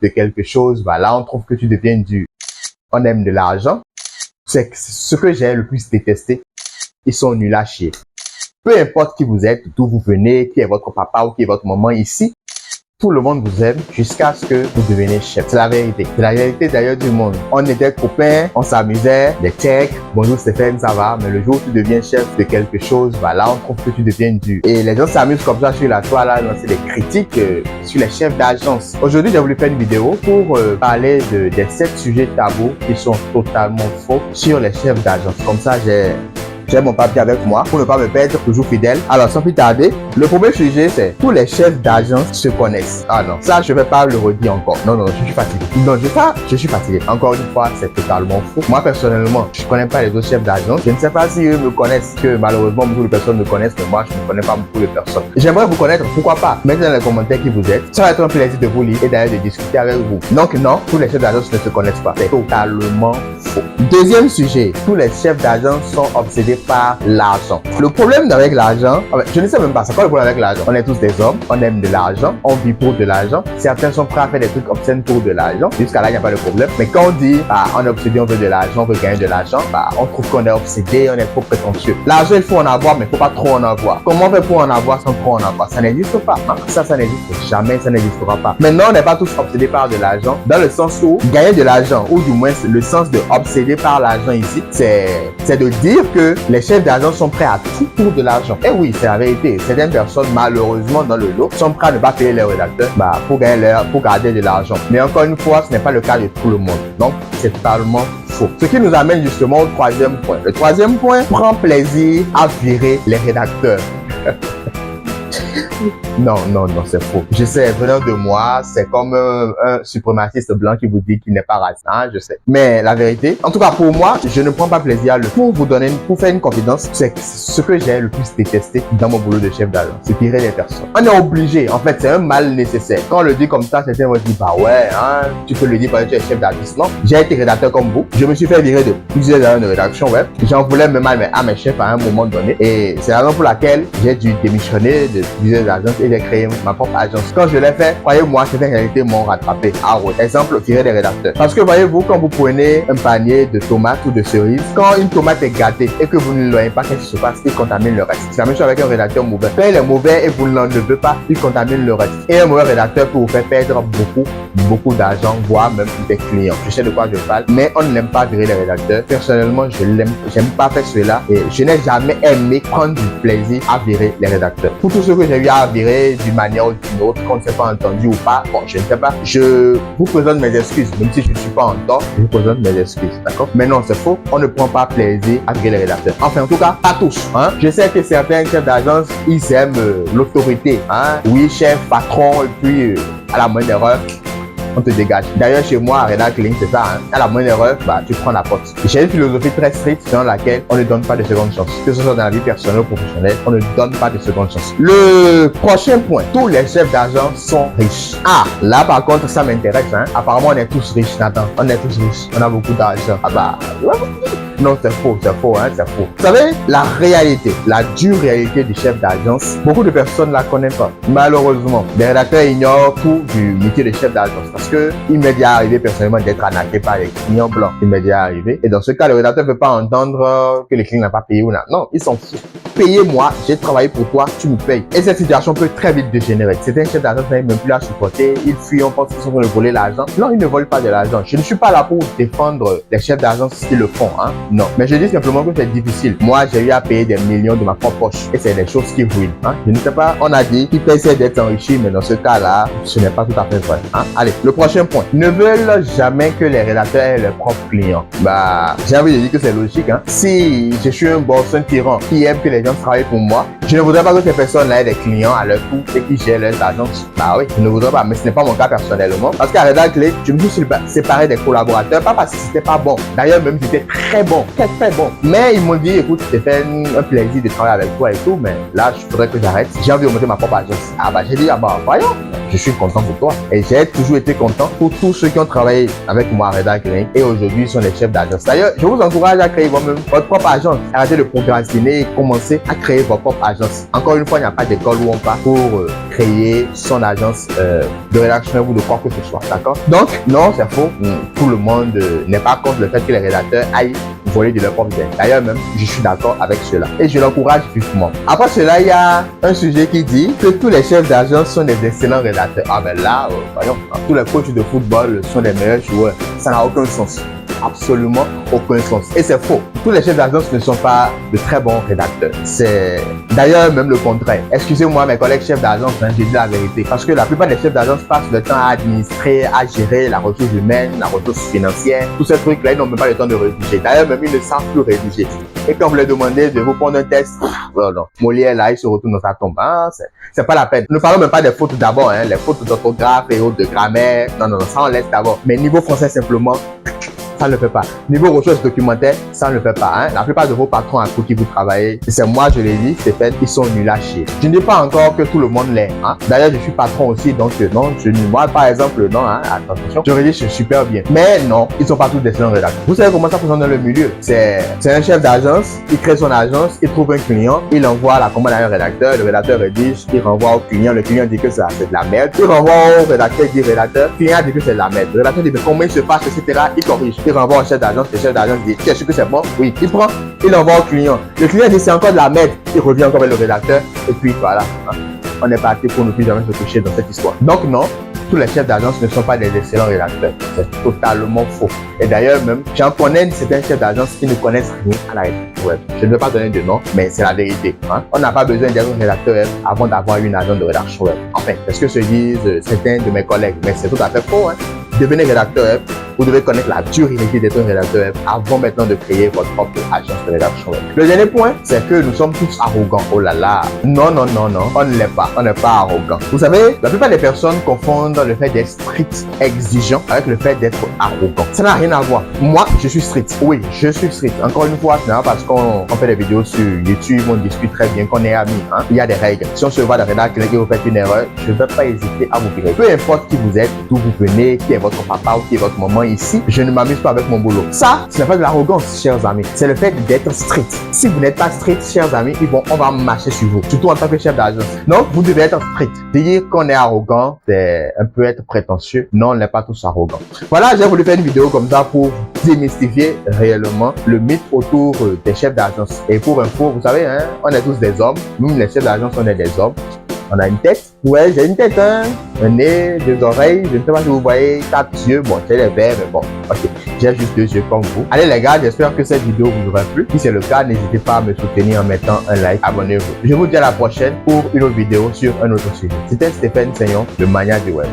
de quelque chose, bah là, on trouve que tu deviens dur. On aime de l'argent. C'est ce que j'ai le plus détesté. Ils sont nuls à chier. Peu importe qui vous êtes, d'où vous venez, qui est votre papa ou qui est votre maman ici, tout le monde vous aime jusqu'à ce que vous deveniez chef. C'est la vérité. C'est la réalité d'ailleurs du monde. On était copains, on s'amusait, des checks, bonjour Stéphane, ça va, mais le jour où tu deviens chef de quelque chose, bah là on trouve que tu deviens dur. Et les gens s'amusent comme ça sur la toile, là, lancer des critiques sur les chefs d'agence. Aujourd'hui, j'ai voulu faire une vidéo pour parler des 7 sujets tabous qui sont totalement faux sur les chefs d'agence. Comme ça, j'ai mon papier avec moi pour ne pas me perdre, toujours fidèle. Alors, sans plus tarder, le premier sujet, c'est tous les chefs d'agence se connaissent. Ah non, ça, je vais pas le redire encore. Non, je suis fatigué. Non, je suis fatigué. Encore une fois, c'est totalement faux. Moi, personnellement, je connais pas les autres chefs d'agence. Je ne sais pas si eux me connaissent, que malheureusement, beaucoup de personnes me connaissent, mais moi, je ne connais pas beaucoup de personnes. J'aimerais vous connaître, pourquoi pas. Mettez dans les commentaires qui vous êtes. Ça va être un plaisir de vous lire et d'ailleurs de discuter avec vous. Donc, non, tous les chefs d'agence ne se connaissent pas. C'est totalement faux. Deuxième sujet, tous les chefs d'agence sont obsédés par l'argent. Le problème avec l'argent, je ne sais même pas, c'est quoi le problème avec l'argent? On est tous des hommes, on aime de l'argent, on vit pour de l'argent. Certains sont prêts à faire des trucs obscènes pour de l'argent. Jusqu'à là, il n'y a pas de problème. Mais quand on dit, on est obsédé, on veut de l'argent, on veut gagner de l'argent, on trouve qu'on est obsédé, on est trop prétentieux. L'argent, il faut en avoir, mais il ne faut pas trop en avoir. Comment on fait pour en avoir sans trop en avoir? Ça n'existe pas. Ça n'existe jamais, ça n'existera pas. Maintenant, on n'est pas tous obsédés par de l'argent, dans le sens où gagner de l'argent, ou du moins le sens de obsédé par l'argent ici, c'est de dire que les chefs d'agence sont prêts à tout pour de l'argent. Et oui, c'est la vérité. Certaines personnes, malheureusement, dans le lot, sont prêts à ne pas payer leurs rédacteurs pour garder de l'argent. Mais encore une fois, ce n'est pas le cas de tout le monde. Donc, c'est totalement faux. Ce qui nous amène justement au troisième point. Le troisième point, prend plaisir à virer les rédacteurs. Non, c'est faux. Je sais, venant de moi, c'est comme un suprémaciste blanc qui vous dit qu'il n'est pas raciste. Je sais. Mais la vérité, en tout cas pour moi, je ne prends pas plaisir pour faire une confidence, c'est ce que j'ai le plus détesté dans mon boulot de chef d'agence, c'est virer les personnes. On est obligé, en fait, c'est un mal nécessaire. Quand on le dit comme ça, certains vont dire, bah ouais, tu peux le dire parce que tu es chef d'agence. Non, j'ai été rédacteur comme vous. Je me suis fait virer de plusieurs années de rédaction web. J'en voulais même à mes chefs à un moment donné. Et c'est la raison pour laquelle j'ai dû démissionner de plusieurs agences et j'ai créé ma propre agence. Quand je l'ai fait, croyez-moi, certaines réalités m'ont rattrapé. Exemple, virer des rédacteurs. Parce que voyez-vous, quand vous prenez un panier de tomates ou de cerises, quand une tomate est gâtée et que vous ne l'enlevez pas, qu'est-ce qui se passe? Il contamine le reste. C'est la même chose avec un rédacteur mauvais. Quand il est mauvais et vous ne l'enlevez pas, il contamine le reste. Et un mauvais rédacteur peut vous faire perdre beaucoup d'argent, voire même des clients. Je sais de quoi je parle, mais on n'aime pas virer les rédacteurs. Personnellement, j'aime pas faire cela et je n'ai jamais aimé prendre du plaisir à virer les rédacteurs. Pour tous ceux que j'ai eu à virer d'une manière ou d'une autre, qu'on ne s'est pas entendu ou pas, bon, je ne sais pas. Je vous présente mes excuses, même si je ne suis pas en tort, je vous présente mes excuses, d'accord? Mais non, c'est faux. On ne prend pas plaisir à virer les rédacteurs. Enfin, en tout cas, pas tous, Je sais que certains chefs d'agence, ils aiment l'autorité, Oui, chef, patron, et puis à la moindre erreur, on te dégage. D'ailleurs, chez moi, à Redac Link, c'est ça, À la moindre erreur, tu prends la porte. J'ai une philosophie très stricte selon laquelle on ne donne pas de seconde chance. Que ce soit dans la vie personnelle ou professionnelle, on ne donne pas de seconde chance. Le prochain point, tous les chefs d'agence sont riches. Là, par contre, ça m'intéresse, Apparemment, on est tous riches, Nathan. On est tous riches. On a beaucoup d'argent. Non, c'est faux, c'est faux. Vous savez, la réalité, la dure réalité du chef d'agence, beaucoup de personnes ne la connaissent pas. Malheureusement, les rédacteurs ignorent tout du métier de chef d'agence parce que il m'est déjà arrivé personnellement d'être arnaqué par les clients blancs. Il m'est déjà arrivé. Et dans ce cas, le rédacteur ne peut pas entendre que le client n'a pas payé ou non. Non, ils s'en foutent. Payez-moi, j'ai travaillé pour toi, tu me payes. Et cette situation peut très vite dégénérer. Certains chefs d'agence n'arrivent même plus à supporter. Ils fuient, on pense qu'ils sont en train de voler l'argent. Non, ils ne volent pas de l'argent. Je ne suis pas là pour défendre les chefs d'agence qui le font, Non. Mais je dis simplement que c'est difficile. Moi, j'ai eu à payer des millions de ma propre poche. Et c'est des choses qui ruinent, Je ne sais pas, on a dit qu'ils essaient d'être enrichis, mais dans ce cas-là, ce n'est pas tout à fait vrai, Allez, le prochain point. Ne veulent jamais que les rédacteurs aient leurs propres clients. J'ai envie de dire que c'est logique, Si je suis un boss, un tyran qui aime que les gens travaillent pour moi, je ne voudrais pas que ces personnes-là aient des clients à leur coût et qui gèrent leurs agences. Oui, je ne voudrais pas, mais ce n'est pas mon cas personnellement. Parce qu'à Redac Link, je me suis séparé des collaborateurs, pas parce que c'était pas bon. D'ailleurs, même c'était très bon, très bon. Mais ils m'ont dit, écoute, c'est fait un plaisir de travailler avec toi et tout, mais là, je voudrais que j'arrête. J'ai envie de monter ma propre agence. J'ai dit, voyons, je suis content pour toi. Et j'ai toujours été content pour tous ceux qui ont travaillé avec moi à Reda Clinic et aujourd'hui sont les chefs d'agence. D'ailleurs, je vous encourage à créer vous-même votre propre agence. Arrêtez de procrastiner et commencez à créer votre propre agence. Encore une fois, il n'y a pas d'école où on part pour créer son agence de rédaction ou de quoi que ce soit. D'accord? Donc, non, c'est faux. Tout le monde n'est pas contre le fait que les rédacteurs aillent voler de leur propre idée. D'ailleurs, même, je suis d'accord avec cela. Et je l'encourage vivement. Après cela, il y a un sujet qui dit que tous les chefs d'agence sont des excellents rédacteurs. Ah ben là, voyons, tous les coachs de football sont des meilleurs joueurs. Ça n'a aucun sens. Absolument aucun sens. Et c'est faux. Tous les chefs d'agence ne sont pas de très bons rédacteurs. C'est d'ailleurs même le contraire. Excusez-moi mes collègues chefs d'agence, hein, je dis la vérité. Parce que la plupart des chefs d'agence passent le temps à administrer, à gérer la ressource humaine, la ressource financière. Tous ces trucs-là, ils n'ont même pas le temps de rédiger. D'ailleurs, même ils ne savent plus rédiger. Et quand vous leur demandez de vous prendre un test, non, Molière là, il se retourne dans sa tombe. Hein, c'est pas la peine. Ne parlons même pas des fautes d'abord, hein, les fautes d'orthographe et autres de grammaire. Non, ça on laisse d'abord. Mais niveau français simplement, ça ne le fait pas. Niveau ressources documentaires, ça ne le fait pas. Hein. La plupart de vos patrons pour qui vous travaillez, c'est moi, je l'ai dit, c'est fait, ils sont nuls à chier. Je ne dis pas encore que tout le monde l'est. Hein. D'ailleurs, je suis patron aussi, donc non, moi par exemple, non, hein, attention, je rédige super bien. Mais non, ils sont pas tous des excellents rédacteurs. Vous savez comment ça fonctionne dans le milieu? C'est un chef d'agence, il crée son agence, il trouve un client, il envoie la commande à un rédacteur, le rédacteur rédige, il renvoie au client, le client dit que c'est de la merde, il renvoie au rédacteur, il dit rédacteur, le client dit que c'est de la merde. Le rédacteur dit mais comment il se passe, etc. Il corrige. Il renvoie au chef d'agence, le chef d'agence dit tu es sûr que c'est bon? Oui, il prend, il envoie au client. Le client dit c'est encore de la merde, il revient encore avec le rédacteur et puis voilà. Hein. On est parti pour ne plus jamais se toucher dans cette histoire. Donc non, tous les chefs d'agence ne sont pas des excellents rédacteurs. C'est totalement faux. Et d'ailleurs même, j'en connais certains chefs d'agence qui ne connaissent rien à la rédaction web. Je ne vais pas donner de nom, mais c'est la vérité. Hein. On n'a pas besoin d'être un rédacteur web avant d'avoir une agence de rédaction web. Enfin, c'est ce que se disent certains de mes collègues, mais c'est tout à fait faux. Hein. Devenez rédacteur web, vous devez connaître la dure réalité d'être un rédacteur web avant maintenant de créer votre propre agence de rédaction web. Le dernier point, c'est que nous sommes tous arrogants. Oh là là. Non, on ne l'est pas. On n'est pas arrogant. Vous savez, la plupart des personnes confondent le fait d'être strict, exigeant avec le fait d'être arrogant. Ça n'a rien à voir. Moi, je suis strict. Oui, je suis strict. Encore une fois, ce n'est pas parce qu'on fait des vidéos sur YouTube, on discute très bien, qu'on est amis. Hein. Il y a des règles. Si on se voit dans la rédaction et que vous faites une erreur, je ne vais pas hésiter à vous virer. Peu importe qui vous êtes, d'où vous venez, qui est votre papa ou qui est votre maman ici, je ne m'amuse pas avec mon boulot. Ça, ce n'est pas de l'arrogance, chers amis. C'est le fait d'être strict. Si vous n'êtes pas strict, chers amis, on va marcher sur vous. Surtout en tant que chef d'agence. Donc, vous devez être strict. Dire qu'on est arrogant, c'est un peu être prétentieux. Non, on n'est pas tous arrogants. Voilà, j'ai voulu faire une vidéo comme ça pour démystifier réellement le mythe autour des chefs d'agence. Et pour info, vous savez, hein, on est tous des hommes. Même les chefs d'agence, on est des hommes. On a une tête. Ouais, j'ai une tête, hein. Un nez, 2 oreilles. Je ne sais pas si vous voyez 4 yeux. Bon, c'est les verts, mais bon. Ok. J'ai juste 2 yeux comme vous. Allez, les gars, j'espère que cette vidéo vous aura plu. Si c'est le cas, n'hésitez pas à me soutenir en mettant un like. Abonnez-vous. Je vous dis à la prochaine pour une autre vidéo sur un autre sujet. C'était Stéphane Seignon de Mania du Web.